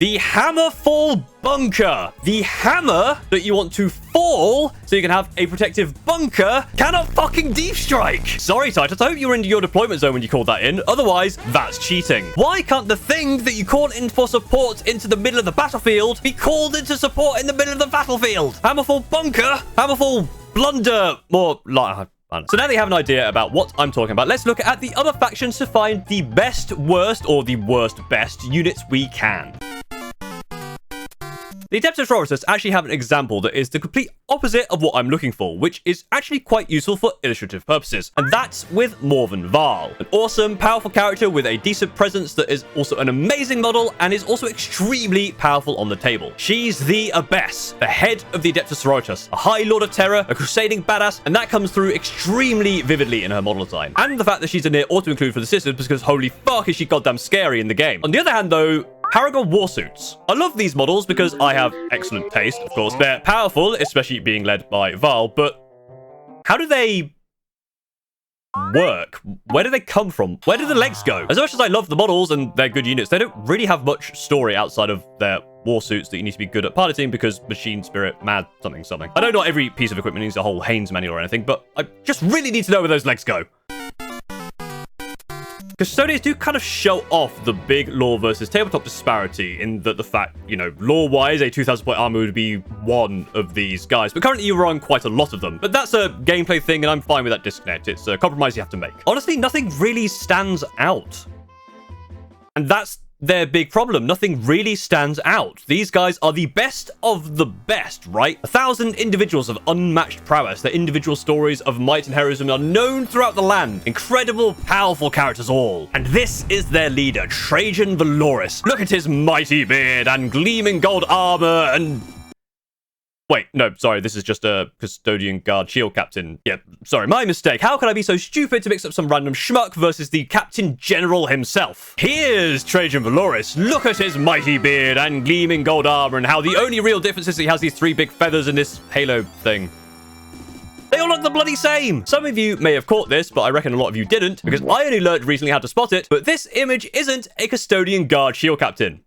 The Hammerfall Bunker. The hammer that you want to fall so you can have a protective bunker cannot fucking deep strike. Sorry, Titus, I hope you were in your deployment zone when you called that in. Otherwise, that's cheating. Why can't the thing that you called in for support into the middle of the battlefield be called into support in the middle of the battlefield? Hammerfall Bunker? Hammerfall Blunder? More like... So now that you have an idea about what I'm talking about, let's look at the other factions to find the best, worst, or the worst, best units we can. The Adepta Sororitas actually have an example that is the complete opposite of what I'm looking for, which is actually quite useful for illustrative purposes. And that's with Morven Vahl. An awesome, powerful character with a decent presence that is also an amazing model and is also extremely powerful on the table. She's the Abbess, the head of the Adepta Sororitas, a High Lord of Terror, a crusading badass, and that comes through extremely vividly in her model design. And the fact that she's a near auto-include for the sisters because holy fuck is she goddamn scary in the game. On the other hand though, Paragon Warsuits. I love these models because I have excellent taste, of course. They're powerful, especially being led by Vahl, but how do they work? Where do they come from? Where do the legs go? As much as I love the models and they're good units, they don't really have much story outside of their warsuits that you need to be good at piloting because machine, spirit, mad, something. I know not every piece of equipment needs a whole Haynes manual or anything, but I just really need to know where those legs go. Custodians do kind of show off the big lore versus tabletop disparity in that the fact, you know, lore-wise, a 2,000 point armor would be one of these guys, but currently you run quite a lot of them. But that's a gameplay thing, and I'm fine with that disconnect. It's a compromise you have to make. Honestly, nothing really stands out. And that's their big problem. Nothing really stands out. These guys are the best of the best, right? 1,000 individuals of unmatched prowess. Their individual stories of might and heroism are known throughout the land. Incredible, powerful characters all. And this is their leader, Trajan Valoris. Look at his mighty beard and gleaming gold armor and... Wait, no, sorry, this is just a Custodian Guard Shield Captain. Yeah, sorry, my mistake. How could I be so stupid to mix up some random schmuck versus the Captain General himself? Here's Trajan Valoris. Look at his mighty beard and gleaming gold armor and how the only real difference is he has these 3 big feathers in this halo thing. They all look the bloody same. Some of you may have caught this, but I reckon a lot of you didn't, because I only learned recently how to spot it, but this image isn't a Custodian Guard Shield Captain.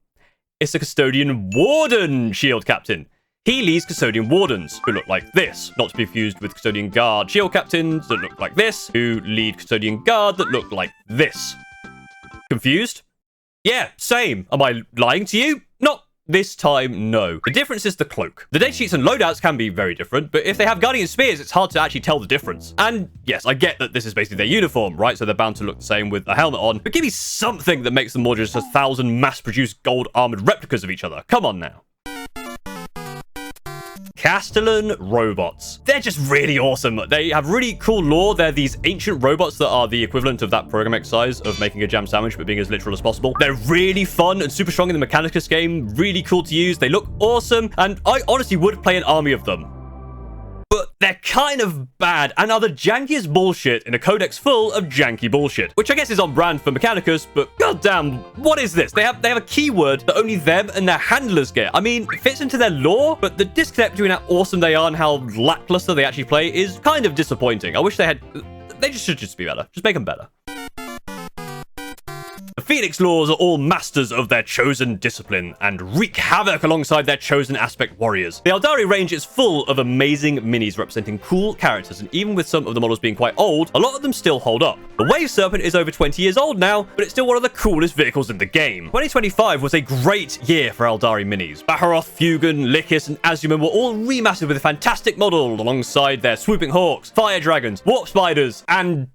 It's a Custodian Warden Shield Captain. He leads Custodian Wardens, who look like this, not to be confused with Custodian Guard Shield Captains that look like this, who lead Custodian Guard that look like this. Confused? Yeah, same. Am I lying to you? Not this time, no. The difference is the cloak. The data sheets and loadouts can be very different, but if they have Guardian Spears, it's hard to actually tell the difference. And yes, I get that this is basically their uniform, right? So they're bound to look the same with a helmet on, but give me something that makes them more just 1,000 mass-produced gold-armored replicas of each other. Come on now. Castellan robots. They're just really awesome. They have really cool lore. They're these ancient robots that are the equivalent of that program exercise of making a jam sandwich but being as literal as possible. They're really fun and super strong in the Mechanicus game. Really cool to use. They look awesome. And I honestly would play an army of them. But they're kind of bad and are the jankiest bullshit in a codex full of janky bullshit. Which I guess is on brand for Mechanicus, but goddamn, what is this? They have a keyword that only them and their handlers get. I mean, it fits into their lore, but the disconnect between how awesome they are and how lackluster they actually play is kind of disappointing. I wish they should just be better. Just make them better. The Phoenix Lords are all masters of their chosen discipline and wreak havoc alongside their chosen aspect warriors. The Aeldari range is full of amazing minis representing cool characters, and even with some of the models being quite old, a lot of them still hold up. The Wave Serpent is over 20 years old now, but it's still one of the coolest vehicles in the game. 2025 was a great year for Aeldari minis. Baharoth, Fugan, Lycus, and Azuman were all remastered with a fantastic model alongside their swooping hawks, fire dragons, warp spiders, and...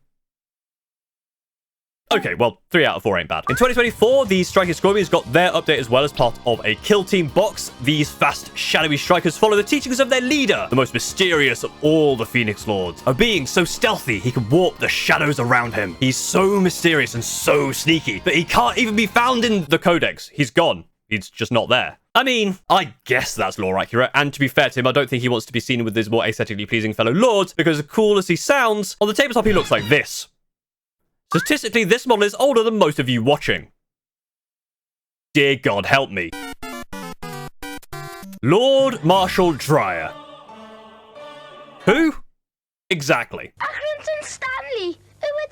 Okay, well, 3 out of 4 ain't bad. In 2024, the Striking Scorpions got their update as well as part of a Kill Team box. These fast, shadowy strikers follow the teachings of their leader, the most mysterious of all the Phoenix Lords. A being so stealthy, he can warp the shadows around him. He's so mysterious and so sneaky that he can't even be found in the Codex. He's gone. He's just not there. I mean, I guess that's lore accurate, and to be fair to him, I don't think he wants to be seen with his more aesthetically pleasing fellow lords, because as cool as he sounds, on the tabletop he looks like this. Statistically, this model is older than most of you watching. Dear God, help me. Lord Marshal Dreyer. Who? Exactly. Accrington Stanley. Who are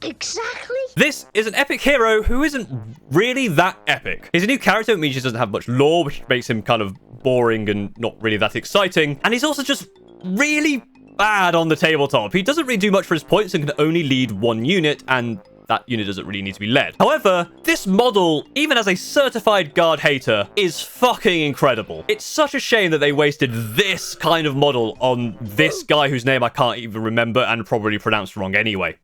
they? Exactly. This is an epic hero who isn't really that epic. He's a new character, which means he doesn't have much lore, which makes him kind of boring and not really that exciting. And he's also just really bad on the tabletop. He doesn't really do much for his points and can only lead one unit, and that unit doesn't really need to be led. However, this model, even as a certified guard hater, is fucking incredible. It's such a shame that they wasted this kind of model on this guy whose name I can't even remember and probably pronounced wrong anyway.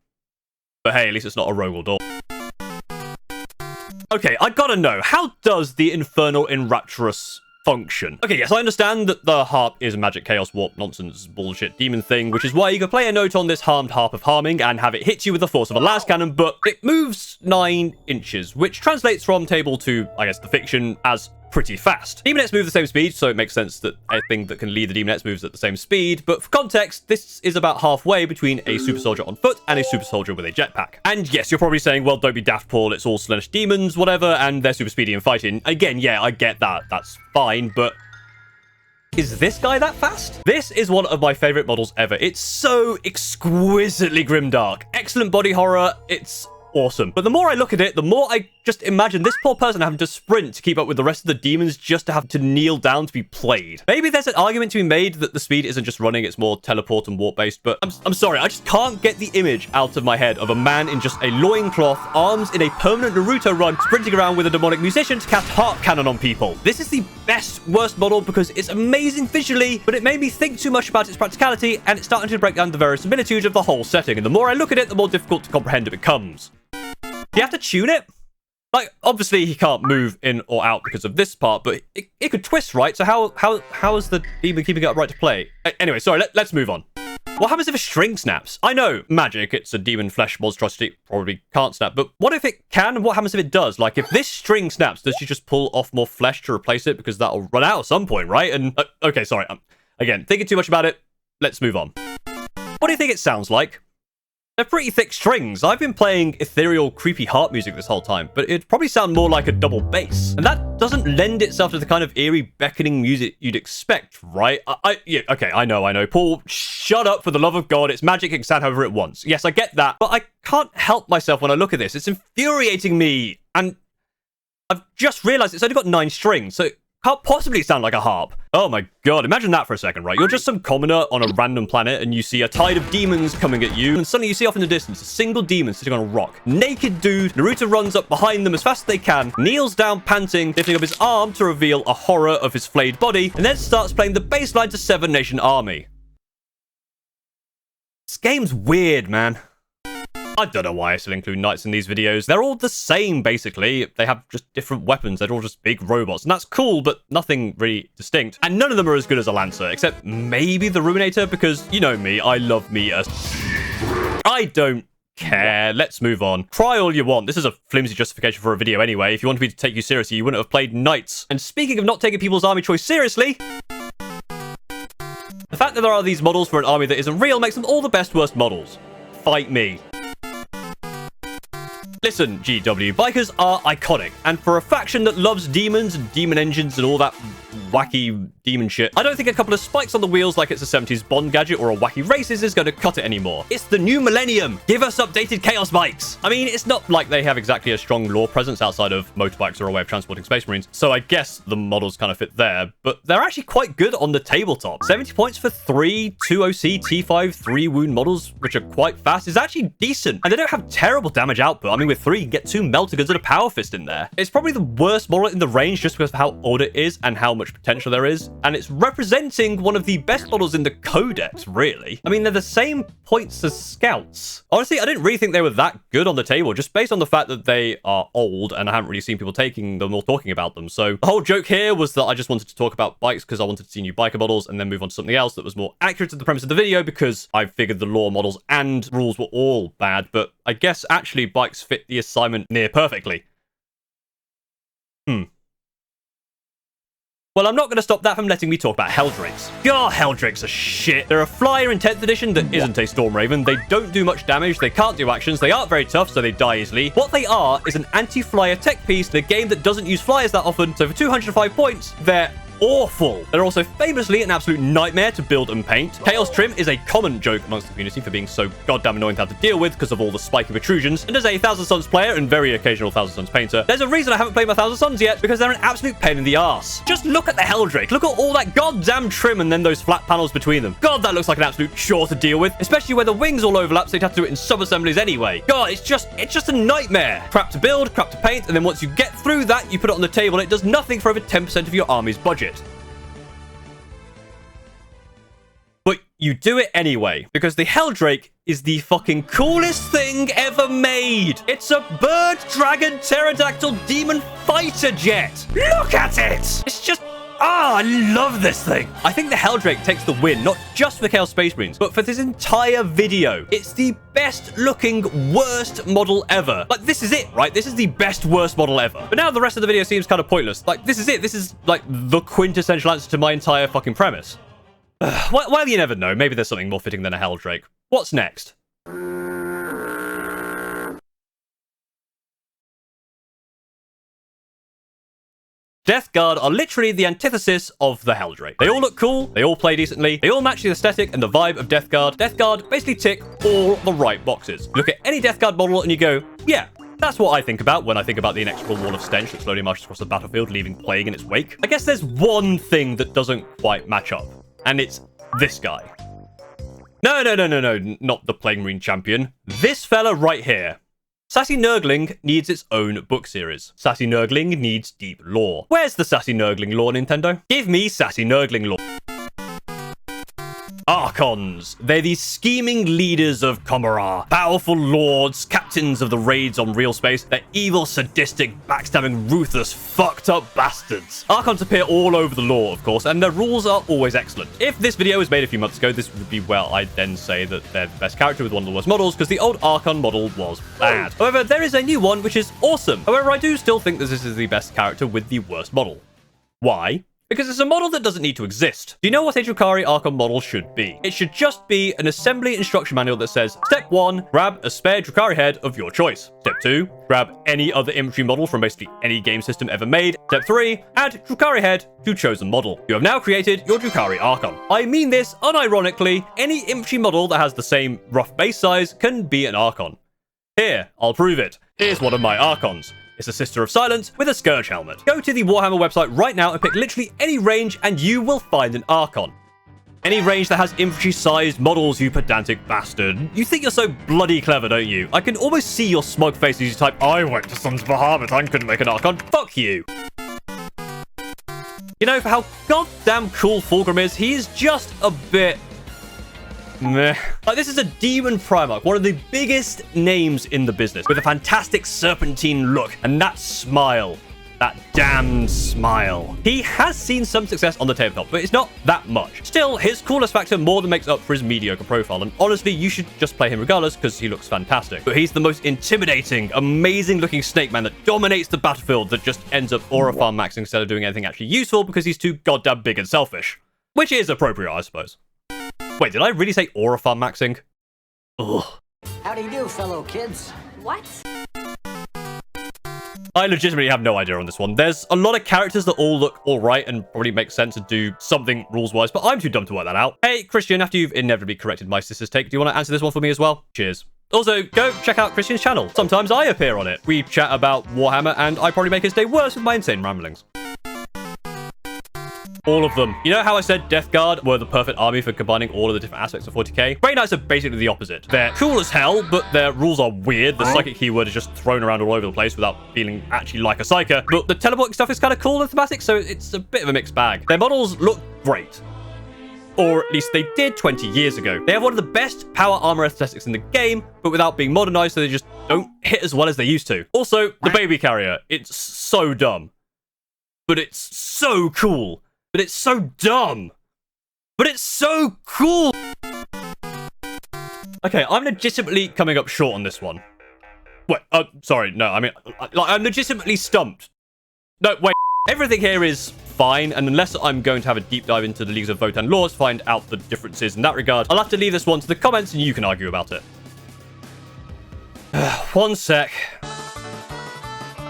But hey, at least it's not a rogue or dog. Okay, I gotta know, how does the Infernal Enrapturus function? Okay, yes, I understand that the harp is a magic chaos warp nonsense bullshit demon thing, which is why you can play a note on this harmed harp of harming and have it hit you with the force of a las cannon, but it moves 9 inches, which translates from table to, I guess, the fiction as pretty fast. Demonettes move the same speed, so it makes sense that a thing that can lead the Demonettes moves at the same speed, but for context, this is about halfway between a super soldier on foot and a super soldier with a jetpack. And yes, you're probably saying, well, don't be daft, Paul, it's all Slaanesh demons, whatever, and they're super speedy in fighting. Again, yeah, I get that, that's fine, but is this guy that fast? This is one of my favorite models ever. It's so exquisitely grimdark. Excellent body horror, it's awesome. But the more I look at it, the more I just imagine this poor person having to sprint to keep up with the rest of the demons just to have to kneel down to be played. Maybe there's an argument to be made that the speed isn't just running, it's more teleport and warp based, but I'm sorry, I just can't get the image out of my head of a man in just a loincloth, arms in a permanent Naruto run, sprinting around with a demonic musician to cast harp cannon on people. This is the best worst model because it's amazing visually, but it made me think too much about its practicality, and it's starting to break down the verisimilitude of the whole setting, and the more I look at it, the more difficult to comprehend it becomes. Do you have to tune it? Like, obviously he can't move in or out because of this part, but it could twist, right? So how is the demon keeping it upright to play? Anyway, sorry, let's move on. What happens if a string snaps? I know, magic, it's a demon flesh monstrosity, probably can't snap, but what if it can, and what happens if it does? Like, if this string snaps, does she just pull off more flesh to replace it? Because that'll run out at some point, right? And, okay, sorry, again, thinking too much about it, let's move on. What do you think it sounds like? They're pretty thick strings. I've been playing ethereal, creepy harp music this whole time, but it'd probably sound more like a double bass. And that doesn't lend itself to the kind of eerie, beckoning music you'd expect, right? Yeah, okay, I know. Paul, shut up for the love of God. It's magic, it can sound however it wants. Yes, I get that, but I can't help myself when I look at this. It's infuriating me, and I've just realized it's only got 9 strings, so it can't possibly sound like a harp. Oh my god, imagine that for a second, right? You're just some commoner on a random planet and you see a tide of demons coming at you, and suddenly you see off in the distance a single demon sitting on a rock. Naked dude. Naruto runs up behind them as fast as they can, kneels down panting, lifting up his arm to reveal a horror of his flayed body, and then starts playing the bass line to Seven Nation Army. This game's weird, man. I don't know why I still include knights in these videos. They're all the same, basically. They have just different weapons. They're all just big robots. And that's cool, but nothing really distinct. And none of them are as good as a lancer, except maybe the Ruminator, because you know me, I love me a... I don't care. Let's move on. Cry all you want. This is a flimsy justification for a video anyway. If you wanted me to take you seriously, you wouldn't have played knights. And speaking of not taking people's army choice seriously, the fact that there are these models for an army that isn't real makes them all the best worst models. Fight me. Listen, GW, bikers are iconic, and for a faction that loves demons and demon engines and all that wacky demon shit, I don't think a couple of spikes on the wheels like it's a 70s Bond gadget or a wacky races is going to cut it anymore. It's the new millennium. Give us updated chaos bikes. I mean, it's not like they have exactly a strong lore presence outside of motorbikes or a way of transporting space marines, so I guess the models kind of fit there, but they're actually quite good on the tabletop. 70 points for 3 2OC T5 3 wound models, which are quite fast, is actually decent, and they don't have terrible damage output. I mean, with 3, you can get 2 Meltiguns and a Power Fist in there. It's probably the worst model in the range just because of how old it is and how much potential there is, and it's representing one of the best models in the codex, really. I mean, they're the same points as scouts. Honestly, I didn't really think they were that good on the table, just based on the fact that they are old, and I haven't really seen people taking them or talking about them. So the whole joke here was that I just wanted to talk about bikes because I wanted to see new biker models and then move on to something else that was more accurate to the premise of the video, because I figured the lore models and rules were all bad, but I guess actually bikes fit the assignment near perfectly. Well, I'm not going to stop that from letting me talk about Helldrakes. God, Helldrakes are shit. They're a flyer in 10th edition that isn't a Stormraven. They don't do much damage, they can't do actions, they aren't very tough, so they die easily. What they are is an anti-flyer tech piece in a game that doesn't use flyers that often, so for 205 points, they're awful. They're also famously an absolute nightmare to build and paint. Chaos Trim is a common joke amongst the community for being so goddamn annoying to have to deal with because of all the spiky protrusions. And as a Thousand Sons player and very occasional Thousand Sons painter, there's a reason I haven't played my Thousand Sons yet, because they're an absolute pain in the ass. Just look at the Helldrake. Look at all that goddamn trim and then those flat panels between them. God, that looks like an absolute chore to deal with, especially where the wings all overlap, so you'd have to do it in sub-assemblies anyway. God, it's just a nightmare. Crap to build, crap to paint, and then once you get through that, you put it on the table and it does nothing for over 10% of your army's budget. But you do it anyway, because the Helldrake is the fucking coolest thing ever made. It's a bird, dragon, pterodactyl, demon fighter jet. Look at it. It's just... I love this thing. I think the Helldrake takes the win, not just for Chaos Space Marines, but for this entire video. It's the best looking, worst model ever. Like, this is it, right? This is the best, worst model ever. But now the rest of the video seems kind of pointless. Like, this is it. This is, like, the quintessential answer to my entire fucking premise. Well, you never know. Maybe there's something more fitting than a Helldrake. What's next? Death Guard are literally the antithesis of the Helldrake. They all look cool, they all play decently, they all match the aesthetic and the vibe of Death Guard. Death Guard basically tick all the right boxes. Look at any Death Guard model and you go, yeah, that's what I think about when I think about the inexorable wall of stench that slowly marches across the battlefield, leaving plague in its wake. I guess there's one thing that doesn't quite match up, and it's this guy. No, not the Plague Marine champion. This fella right here. Sassy Nurgling needs its own book series. Sassy Nurgling needs deep lore. Where's the Sassy Nurgling lore, Nintendo? Give me Sassy Nurgling lore. Archons. They're these scheming leaders of Comorragh. Powerful lords, captains of the raids on real space. They're evil, sadistic, backstabbing, ruthless, fucked up bastards. Archons appear all over the lore, of course, and their rules are always excellent. If this video was made a few months ago, this would be where I'd then say that they're the best character with one of the worst models, because the old Archon model was bad. However, there is a new one, which is awesome. However, I do still think that this is the best character with the worst model. Why? Because it's a model that doesn't need to exist. Do you know what a Drukhari Archon model should be? It should just be an assembly instruction manual that says, Step 1, grab a spare Drukhari head of your choice. Step 2, grab any other infantry model from basically any game system ever made. Step 3, add Drukhari head to chosen model. You have now created your Drukhari Archon. I mean this unironically, any infantry model that has the same rough base size can be an Archon. Here, I'll prove it. Here's one of my Archons. It's a Sister of Silence with a Scourge helmet. Go to the Warhammer website right now and pick literally any range and you will find an Archon. Any range that has infantry-sized models, you pedantic bastard. You think you're so bloody clever, don't you? I can almost see your smug face as you type, I went to Sons of Bahamut, I couldn't make an Archon. Fuck you. You know, for how goddamn cool Fulgrim is, he is just a bit... meh. Like, this is a Demon Primarch, one of the biggest names in the business, with a fantastic serpentine look, and that smile. That damned smile. He has seen some success on the tabletop, but it's not that much. Still, his coolest factor more than makes up for his mediocre profile, and honestly, you should just play him regardless, because he looks fantastic. But he's the most intimidating, amazing-looking snake man that dominates the battlefield that just ends up aura farm maxing instead of doing anything actually useful, because he's too goddamn big and selfish. Which is appropriate, I suppose. Wait, did I really say aura farm maxing? Ugh. How do you do, fellow kids? What? I legitimately have no idea on this one. There's a lot of characters that all look alright and probably make sense to do something rules-wise, but I'm too dumb to work that out. Hey, Christian, after you've inevitably corrected my sister's take, do you want to answer this one for me as well? Cheers. Also, go check out Christian's channel. Sometimes I appear on it. We chat about Warhammer, and I probably make his day worse with my insane ramblings. All of them. You know how I said Death Guard were the perfect army for combining all of the different aspects of 40k? Grey Knights are basically the opposite. They're cool as hell, but their rules are weird. The psychic keyword is just thrown around all over the place without feeling actually like a psyker. But the teleporting stuff is kind of cool and thematic, so it's a bit of a mixed bag. Their models look great. Or at least they did 20 years ago. They have one of the best power armor aesthetics in the game, but without being modernized, so they just don't hit as well as they used to. Also, the baby carrier. It's so dumb. But it's so cool. But it's so dumb. But it's so cool. Okay, I'm legitimately coming up short on this one. Wait, sorry, no, I mean, I'm legitimately stumped. No, wait, everything here is fine, and unless I'm going to have a deep dive into the Leagues of Votann lore to find out the differences in that regard, I'll have to leave this one to the comments and you can argue about it. One sec.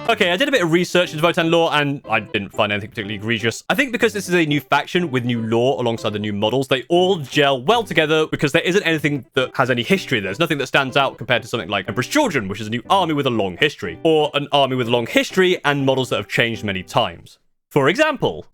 Okay, I did a bit of research into Votann lore, and I didn't find anything particularly egregious. I think because this is a new faction with new lore alongside the new models, they all gel well together because there isn't anything that has any history. There's nothing that stands out compared to something like Empress Children, which is a new army with a long history, or an army with a long history and models that have changed many times. For example,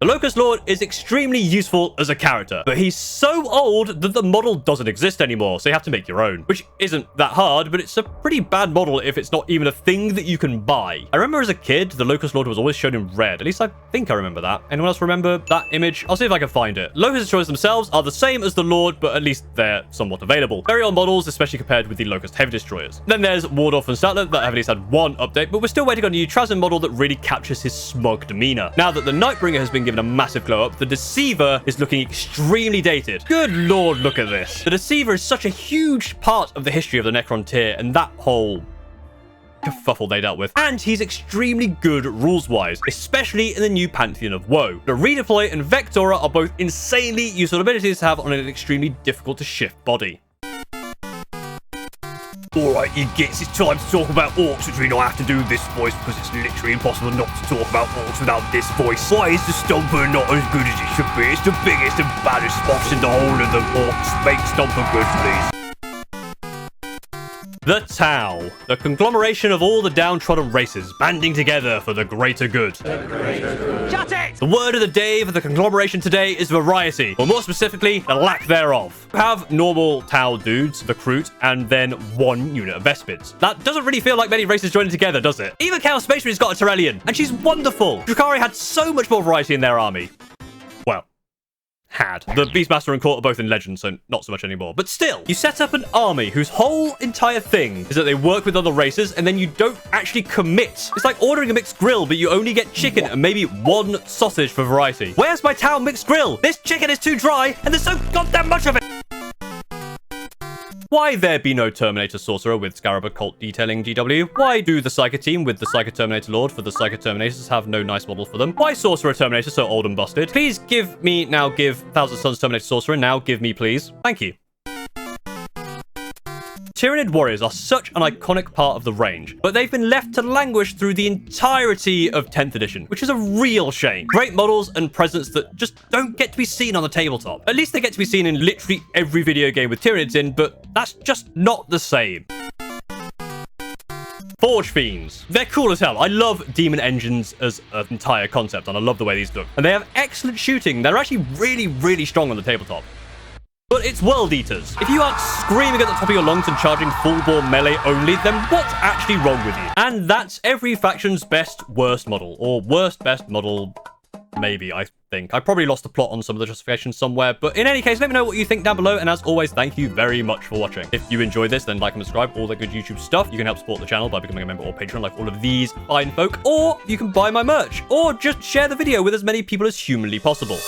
the Locust Lord is extremely useful as a character, but he's so old that the model doesn't exist anymore, so you have to make your own, which isn't that hard, but it's a pretty bad model if it's not even a thing that you can buy. I remember as a kid, the Locust Lord was always shown in red. At least I think I remember that. Anyone else remember that image? I'll see if I can find it. Locust Destroyers themselves are the same as the Lord, but at least they're somewhat available. Very old models, especially compared with the Locust Heavy Destroyers. Then there's Wardorf and Statler that have at least had one update, but we're still waiting on a new Trazen model that really captures his smug demeanor. Now that the Nightbringer has been given a massive glow up, the Deceiver is looking extremely dated. Good lord, look at this. The Deceiver is such a huge part of the history of the Necron tier and that whole kerfuffle they dealt with. And he's extremely good rules-wise, especially in the new Pantheon of Woe. The Redeploy and Vectora are both insanely useful abilities to have on an extremely difficult to shift body. Alright, you gits, it's time to talk about Orks, which we don't have to do this voice because it's literally impossible not to talk about Orks without this voice. Why is the Stomper not as good as it should be? It's the biggest and baddest boss in the whole of the Orks. Make Stomper good, please. The Tau, the conglomeration of all the downtrodden races, banding together for the greater good. Shut it! The word of the day for the conglomeration today is variety, or more specifically, the lack thereof. You have normal Tau dudes, the Kroot, and then one unit of Vespids. That doesn't really feel like many races joining together, does it? Even Chaos Space Marine's got a Tyrellian, and she's wonderful. Drukhari had so much more variety in their army. Well, had. The Beastmaster and Court are both in Legend, so not so much anymore. But still, you set up an army whose whole entire thing is that they work with other races, and then you don't actually commit. It's like ordering a mixed grill, but you only get chicken and maybe one sausage for variety. Where's my Tau mixed grill? This chicken is too dry, and there's so goddamn much of it. Why there be no Terminator Sorcerer with Scarab Cult detailing GW? Why do the Psyker team with the Psyker Terminator Lord for the Psyker Terminators have no nice models for them? Why Sorcerer Terminator so old and busted? Please give me now, give Thousand Suns Terminator Sorcerer now, give me please. Thank you. Tyranid warriors are such an iconic part of the range, but they've been left to languish through the entirety of 10th edition, which is a real shame. Great models and presence that just don't get to be seen on the tabletop. At least they get to be seen in literally every video game with Tyranids in, but that's just not the same. Forge Fiends. They're cool as hell. I love demon engines as an entire concept, and I love the way these look. And they have excellent shooting. They're actually really, really strong on the tabletop. But it's World Eaters. If you aren't screaming at the top of your lungs and charging full-bore melee only, then what's actually wrong with you? And that's every faction's best worst model, or worst best model, maybe, I think. I probably lost the plot on some of the justifications somewhere, but in any case, let me know what you think down below, and as always, thank you very much for watching. If you enjoyed this, then like and subscribe, all that good YouTube stuff. You can help support the channel by becoming a member or patron like all of these fine folk, or you can buy my merch, or just share the video with as many people as humanly possible.